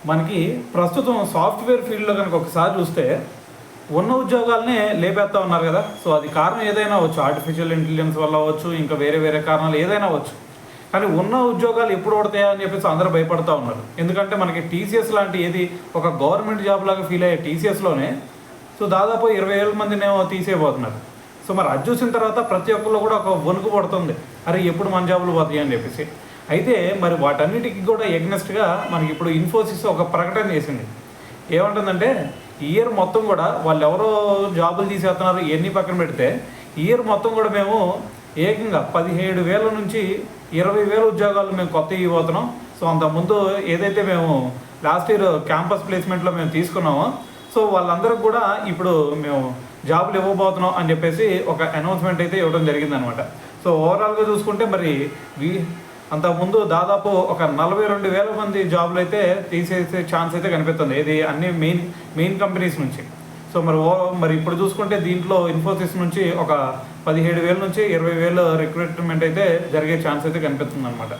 మనకి ప్రస్తుతం సాఫ్ట్వేర్ ఫీల్డ్లో కనుక ఒకసారి చూస్తే ఉన్న ఉద్యోగాలనే లేపేస్తా ఉన్నారు కదా. సో అది కారణం ఏదైనా అవ్వచ్చు, ఆర్టిఫిషియల్ ఇంటెలిజెన్స్ వల్ల అవ్వచ్చు, ఇంకా వేరే వేరే కారణాలు ఏదైనా అవ్వచ్చు. కానీ ఉన్న ఉద్యోగాలు ఎప్పుడు పడతాయా అని చెప్పేసి అందరూ భయపడతా ఉన్నారు. ఎందుకంటే మనకి టీసీఎస్ లాంటి ఏది ఒక గవర్నమెంట్ జాబ్ లాగా ఫీల్ అయ్యే టీసీఎస్లోనే సో దాదాపు 20,000 మందినేమో తీసేయబోతున్నారు. సో మరి అది చూసిన తర్వాత ప్రతి ఒక్కళ్ళు కూడా ఒక వణుకు పడుతుంది, అరే ఎప్పుడు మన జాబులు పోతాయి అని చెప్పేసి. అయితే మరి వాటన్నిటికీ కూడా ఎగ్నెస్ట్గా మనకి ఇప్పుడు ఇన్ఫోసిస్ ఒక ప్రకటన చేసింది. ఏమంటుందంటే ఇయర్ మొత్తం కూడా వాళ్ళు ఎవరో జాబులు తీసేస్తున్నారు ఇవన్నీ పక్కన పెడితే ఇయర్ మొత్తం కూడా మేము ఏకంగా 17,000 నుంచి 20,000 ఉద్యోగాలు మేము కొత్త ఇవ్వబోతున్నాం. సో అంతకుముందు ఏదైతే మేము లాస్ట్ ఇయర్ క్యాంపస్ ప్లేస్మెంట్లో మేము తీసుకున్నామో సో వాళ్ళందరికీ కూడా ఇప్పుడు మేము జాబులు ఇవ్వబోతున్నాం అని చెప్పేసి ఒక అనౌన్స్మెంట్ అయితే ఇవ్వడం జరిగిందనమాట. సో ఓవరాల్గా చూసుకుంటే మరి అంతకుముందు దాదాపు ఒక 42,000 మంది జాబులు అయితే తీసేసే ఛాన్స్ అయితే కనిపిస్తుంది, ఇది అన్ని మెయిన్ కంపెనీస్ నుంచి. సో మరి ఇప్పుడు చూసుకుంటే దీంట్లో ఇన్ఫోసిస్ నుంచి ఒక 17,000 నుంచి 20,000 రిక్రూట్మెంట్ అయితే జరిగే ఛాన్స్ అయితే కనిపిస్తుంది అనమాట.